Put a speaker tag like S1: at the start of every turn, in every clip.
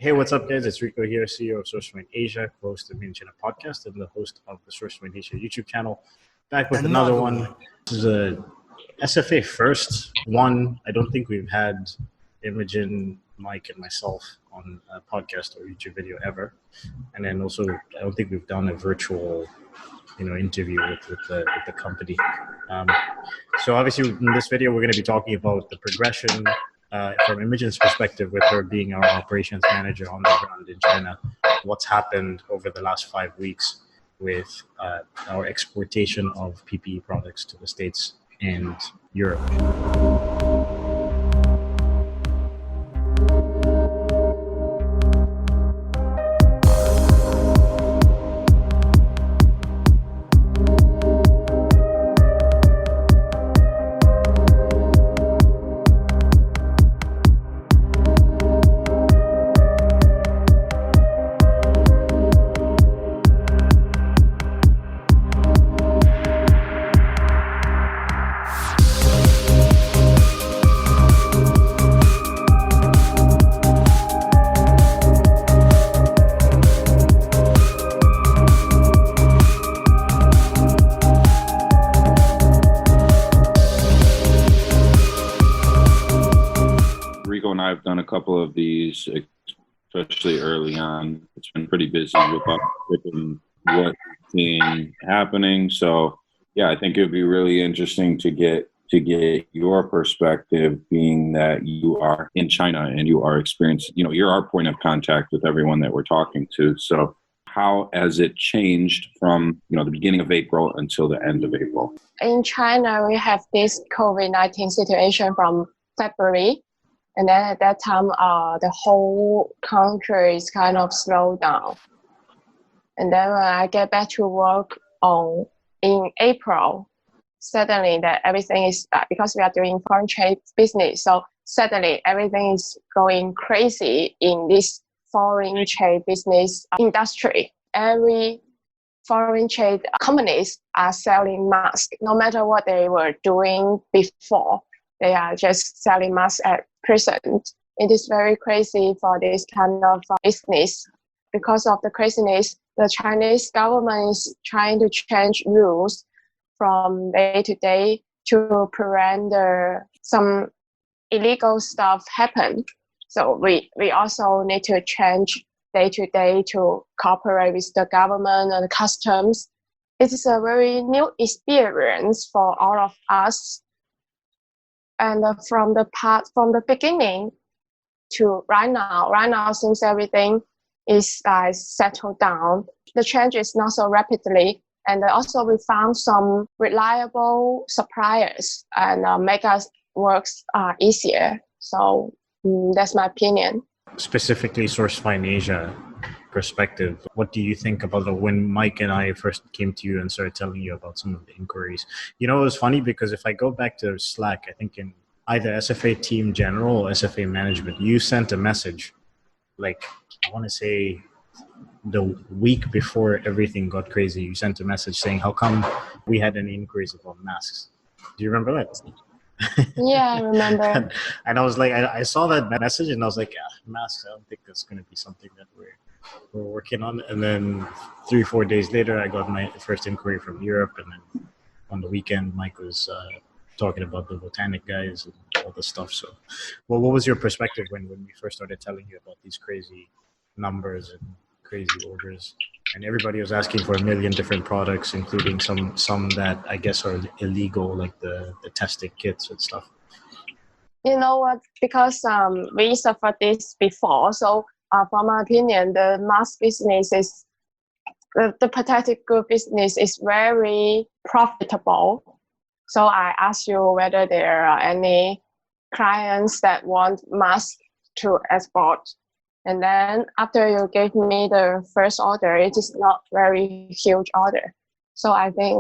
S1: Hey, what's up, guys? It's Rico here, CEO of SourcePoint Asia, host of Immigen Lam podcast, and the host of the SourcePoint Asia YouTube channel. Back with another one. This is a SFA first one. I don't think we've had Immigen, Mike, and myself on a podcast or YouTube video ever. And then also, I don't think we've done a virtual, interview with the company. So obviously, in this video, we're going to be talking about the progression. From Immigen's perspective, with her being our operations manager on the ground in China, what's happened over the last 5 weeks with our exportation of PPE products to the States and Europe.
S2: Rico and I have done a couple of these, especially early on. It's been pretty busy with what's been happening. So, yeah, I think it would be really interesting to get your perspective, being that you are in China and you are experiencing, you're our point of contact with everyone that we're talking to. So how has it changed from, the beginning of April until the end of April?
S3: In China, we have this COVID-19 situation from February. And then at that time, the whole country is kind of slowed down. And then when I get back to work in April, suddenly that everything is, because we are doing foreign trade business, so suddenly everything is going crazy in this foreign trade business industry. Every foreign trade companies are selling masks, no matter what they were doing before. They are just selling masks at present. It is very crazy for this kind of business. Because of the craziness, the Chinese government is trying to change rules from day to day to prevent some illegal stuff happen. So we also need to change day to day to cooperate with the government and the customs. It is a very new experience for all of us. And from the beginning to right now, since everything is settled down, the change is not so rapidly. And also we found some reliable suppliers and make us work easier. So that's my opinion.
S1: Specifically, SourcePoint Asia perspective, what do you think about when Mike and I first came to you and started telling you about some of the inquiries? It was funny because if I go back to Slack, I think in either SFA team general or SFA management, you sent a message, I want to say the week before everything got crazy. You sent a message saying, how come we had any inquiries about masks? Do you remember that?
S3: Yeah, I remember.
S1: and I was like, I saw that message and I was like, masks, I don't think that's going to be something that we're working on. And then 3-4 days later, I got my first inquiry from Europe. And then on the weekend, Mike was talking about the botanic guys and all the stuff. So what was your perspective when we first started telling you about these crazy numbers and crazy orders? And everybody was asking for 1 million different products, including some that I guess are illegal, like the testing kits and stuff.
S3: You know what? Because we suffered this before. So from my opinion, the mask business is, the protective good business is very profitable. So I asked you whether there are any clients that want masks to export. And then after you gave me the first order, it is not very huge order. So I think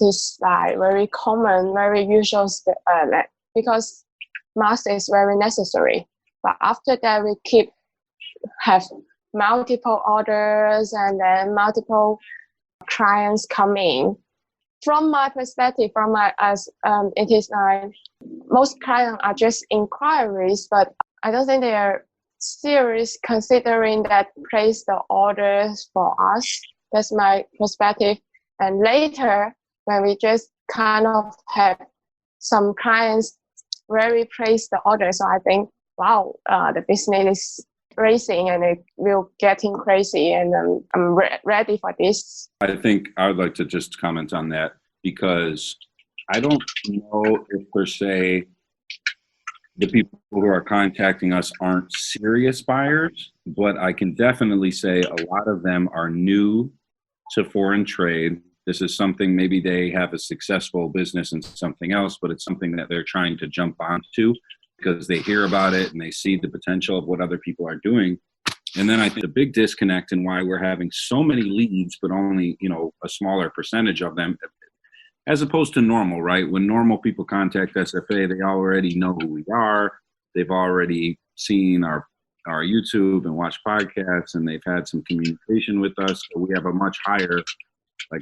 S3: it is very common, very usual, because mask is very necessary. But after that, we have multiple orders and then multiple clients coming. From my perspective, it is most clients are just inquiries, but I don't think they are serious considering that place the orders for us. That's my perspective. And later, when we just kind of have some clients really place the order, so I think, wow, the business is racing and it will getting crazy, and I'm ready for this.
S2: I think I would like to just comment on that, because I don't know if per se the people who are contacting us aren't serious buyers, but I can definitely say a lot of them are new to foreign trade. This is something, maybe they have a successful business in something else, but it's something that they're trying to jump onto because they hear about it and they see the potential of what other people are doing. And then I think the big disconnect and why we're having so many leads, but only, a smaller percentage of them, as opposed to normal, right? When normal people contact SFA, they already know who we are. They've already seen our YouTube and watched podcasts, and they've had some communication with us. So we have a much higher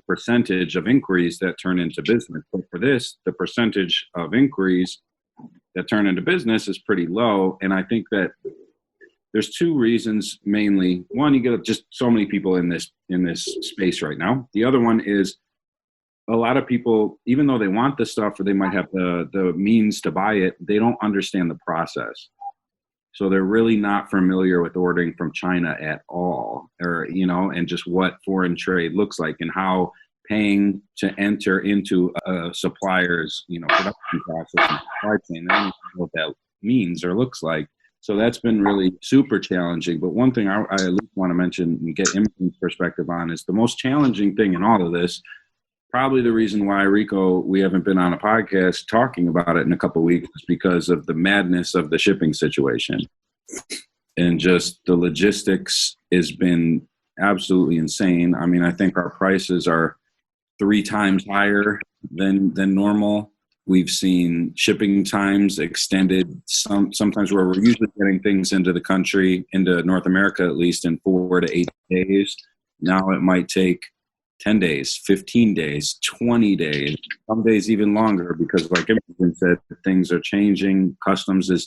S2: percentage of inquiries that turn into business. But for this, the percentage of inquiries that turn into business is pretty low. And I think that there's two reasons mainly. One, you get just so many people in this space right now. The other one is a lot of people, even though they want the stuff or they might have the means to buy it, they don't understand the process. So they're really not familiar with ordering from China at all, or, and just what foreign trade looks like and how paying to enter into a supplier's, production process and supply chain. They don't know what that means or looks like. So that's been really super challenging. But one thing I at least want to mention and get Immigen's perspective on is the most challenging thing in all of this. Probably the reason why, Rico, we haven't been on a podcast talking about it in a couple of weeks is because of the madness of the shipping situation. And just the logistics has been absolutely insane. I mean, I think our prices are 3 times higher than normal. We've seen shipping times extended sometimes where we're usually getting things into the country, into North America at least, in 4 to 8 days. Now it might take 10 days, 15 days, 20 days, some days even longer, because like Immigen said, things are changing. Customs is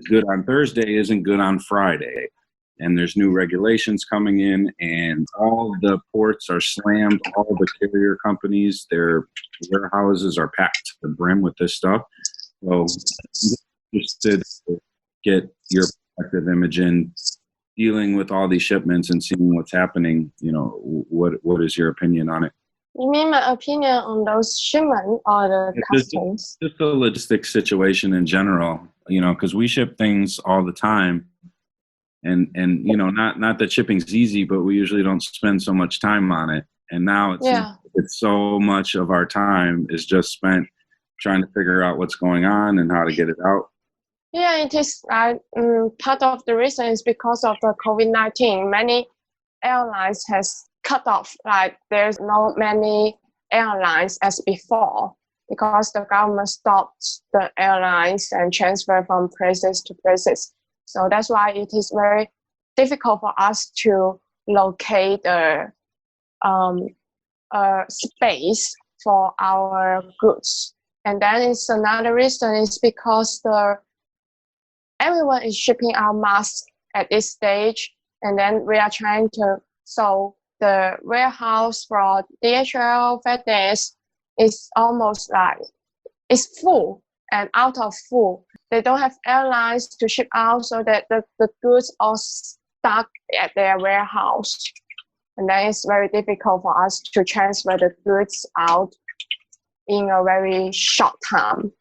S2: good on Thursday isn't good on Friday. And there's new regulations coming in, and all the ports are slammed. All the carrier companies, their warehouses are packed to the brim with this stuff. So just to get your perspective, Immigen, dealing with all these shipments and seeing what's happening, what is your opinion on it?
S3: You mean my opinion on those shipments or the customs?
S2: Just the logistics situation in general, because we ship things all the time. And not that shipping's easy, but we usually don't spend so much time on it. And now it's so much of our time is just spent trying to figure out what's going on and how to get it out.
S3: Yeah, it is part of the reason is because of the COVID-19. Many airlines has cut off, there's not many airlines as before because the government stopped the airlines and transfer from places to places. So that's why it is very difficult for us to locate a space for our goods. And then it's another reason is because everyone is shipping out masks at this stage, and then we are trying to. So the warehouse for DHL, FedEx is almost it's full and out of full. They don't have airlines to ship out, so that the goods are stuck at their warehouse. And then it's very difficult for us to transfer the goods out in a very short time.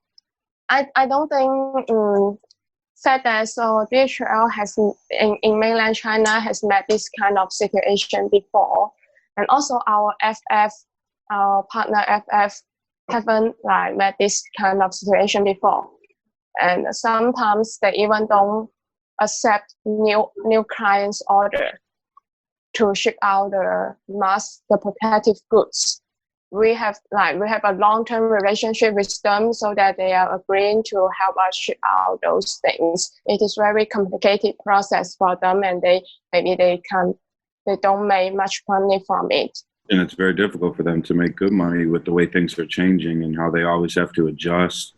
S3: I don't think FedEx or DHL has in mainland China has met this kind of situation before. And also our partner FF haven't met this kind of situation before. And sometimes they even don't accept new clients' order to ship out the protective goods. We have a long-term relationship with them, so that they are agreeing to help us ship out those things. It is very complicated process for them, and they don't make much money from it.
S2: And it's very difficult for them to make good money with the way things are changing and how they always have to adjust.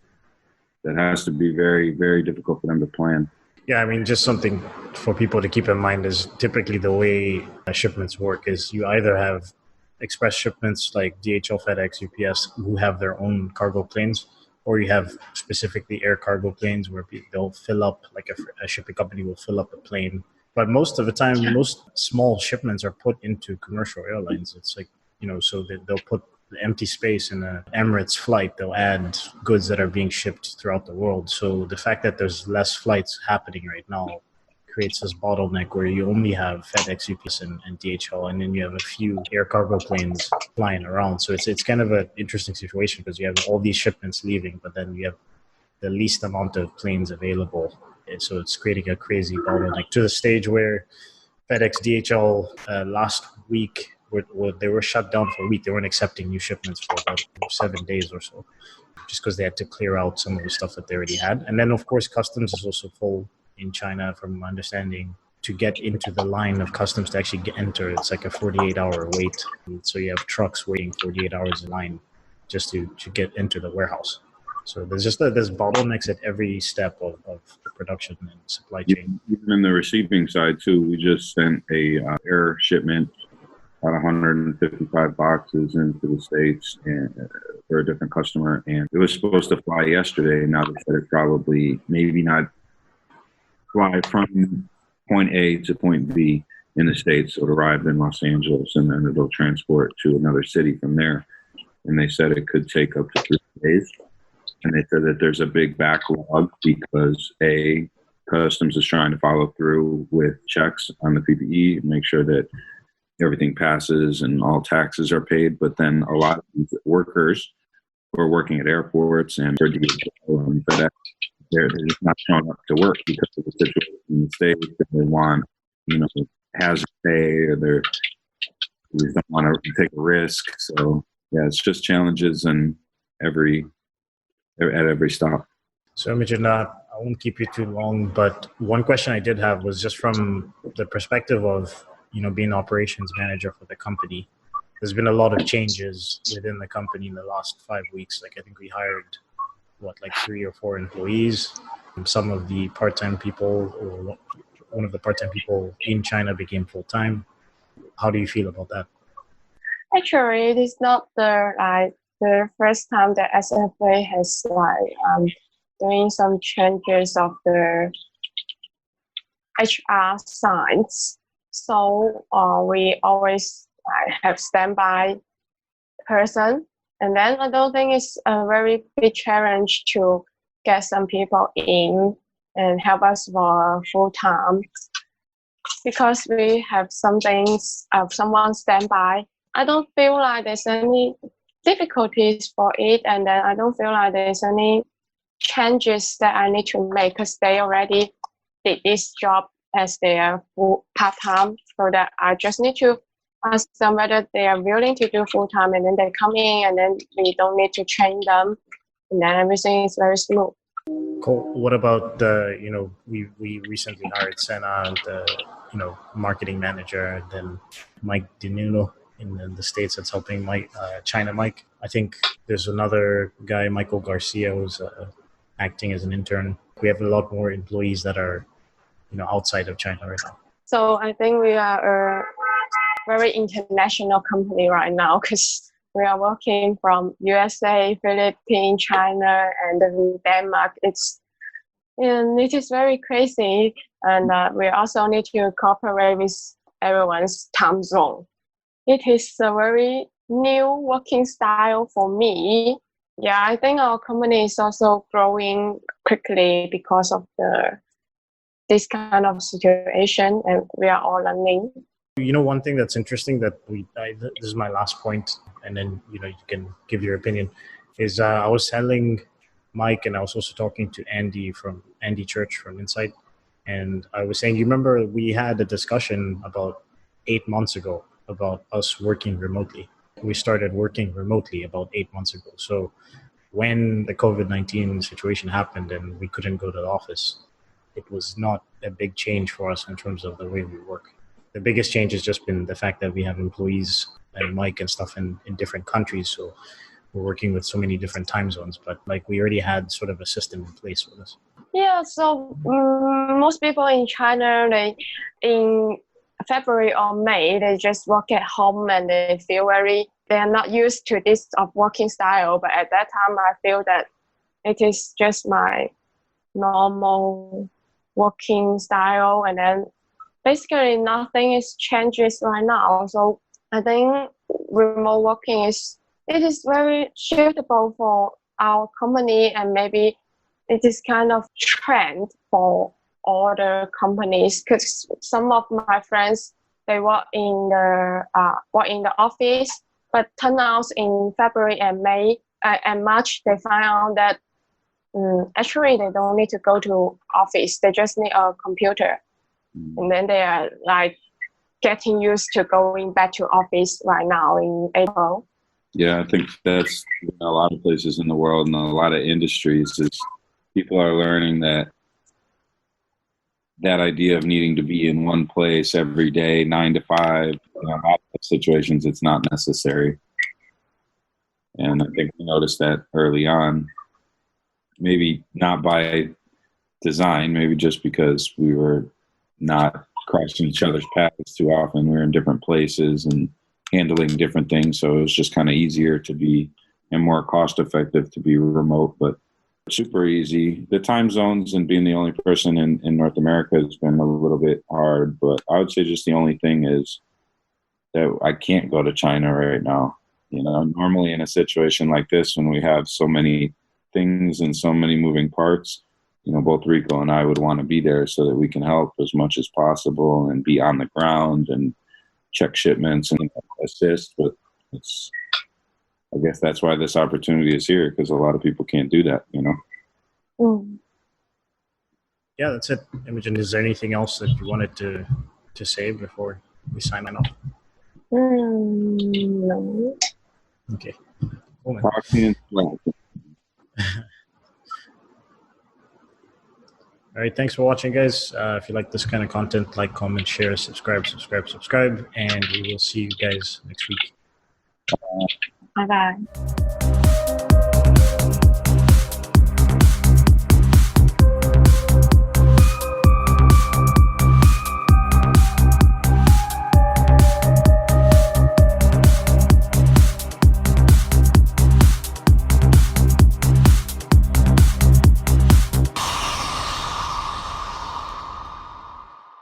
S2: That has to be very, very difficult for them to plan.
S1: Yeah, I mean, just something for people to keep in mind is typically the way shipments work is you either have express shipments like DHL, FedEx, UPS, who have their own cargo planes, or you have specifically air cargo planes where they'll fill up, like a shipping company will fill up a plane. But most of the time, most small shipments are put into commercial airlines. It's like, so they'll put the empty space in an Emirates flight, they'll add goods that are being shipped throughout the world. So the fact that there's less flights happening right now creates this bottleneck where you only have FedEx, UPS, and DHL, and then you have a few air cargo planes flying around. So it's kind of an interesting situation because you have all these shipments leaving, but then you have the least amount of planes available. And so it's creating a crazy bottleneck to the stage where FedEx, DHL last week, they were shut down for a week. They weren't accepting new shipments for about 7 days or so, just because they had to clear out some of the stuff that they already had. And then, of course, customs is also full in China, from my understanding. To get into the line of customs to actually enter, it's like a 48-hour wait. And so you have trucks waiting 48 hours in line just to get into the warehouse. So there's bottlenecks at every step of the production and supply chain.
S2: Even in the receiving side too, we just sent a air shipment, about 155 boxes into the States and for a different customer, and it was supposed to fly yesterday. Now they said it probably maybe not fly from point A to point B in the States. So it arrived in Los Angeles, and then it'll transport to another city from there. And they said it could take up to 3 days. And they said that there's a big backlog because customs is trying to follow through with checks on the PPE, make sure that everything passes and all taxes are paid. But then a lot of these workers who are working at airports and for DHL and FedEx, they're just not showing up to work because of the situation in the States. They want, hazard pay, or they don't want to take a risk. So yeah, it's just challenges at every stop.
S1: So, Immigen, I won't keep you too long, but one question I did have was just from the perspective of, being operations manager for the company. There's been a lot of changes within the company in the last 5 weeks. Like, I think we hired, 3 or 4 employees. Some of the part-time people, or one of the part-time people in China became full-time. How do you feel about that?
S3: Actually, it is not the first time that SFA has doing some changes of the HR sides. So we always have standby person, and then I don't think it's a very big challenge to get some people in and help us for full time, because we have some things someone standby. I don't feel like there's any difficulties for it, and then I don't feel like there's any changes that I need to make because they already did this job as their full part-time, so that I just need to ask them whether they are willing to do full-time, and then they come in, and then we don't need to train them, and then everything is very smooth.
S1: Cool. What about we recently hired Senna, the marketing manager, and then Mike DiNuno in the States that's helping ChinaMike. I think there's another guy, Michael Garcia, who's acting as an intern. We have a lot more employees that are outside of China right now.
S3: So I think we are a very international company right now, because we are working from USA, Philippines, China, and then Denmark. It is very crazy, and we also need to cooperate with everyone's time zone. It is a very new working style for me. Yeah, I think our company is also growing quickly because of this kind of situation, and we are all learning.
S1: One thing that's interesting that this is my last point, and then you can give your opinion, is I was telling Mike, and I was also talking to Andy Church from Insight, and I was saying, you remember we had a discussion about 8 months ago about us working remotely. We started working remotely about 8 months ago. So when the COVID-19 situation happened and we couldn't go to the office, it was not a big change for us in terms of the way we work. The biggest change has just been the fact that we have employees and Mike and stuff in different countries. So we're working with so many different time zones, but we already had sort of a system in place with us.
S3: Yeah, so most people in China, they in February or May, they just work at home and they are not used to this of working style. But at that time, I feel that it is just my normal working style, and then basically nothing is changes right now. So I think remote working is very suitable for our company, and maybe it is kind of trend for other companies, because some of my friends, they work in the office, but turn out in February and May and March, they find out that actually they don't need to go to office, they just need a computer, and then they are like getting used to going back to office right now in April.
S2: Yeah, I think that's a lot of places in the world and a lot of industries is people are learning that idea of needing to be in one place every day, 9 to 5, in a lot of situations, it's not necessary. And I think we noticed that early on, maybe not by design, maybe just because we were not crossing each other's paths too often. We were in different places and handling different things. So it was just kind of easier to be and more cost effective to be remote, but super easy. The time zones and being the only person in North America has been a little bit hard, but I would say just the only thing is that I can't go to China right now. You know, normally in a situation like this, when we have so many things and so many moving parts, you know, both Rico and I would want to be there so that we can help as much as possible and be on the ground and check shipments and assist. But I guess that's why this opportunity is here, because a lot of people can't do that, you know?
S3: Mm.
S1: Yeah, that's it. Immigen, is there anything else that you wanted to say before we sign off?
S3: No.
S1: Okay. Cool, man. All right, thanks for watching, guys. If you like this kind of content, like, comment, share, subscribe, and we will see you guys next week.
S3: Bye-bye.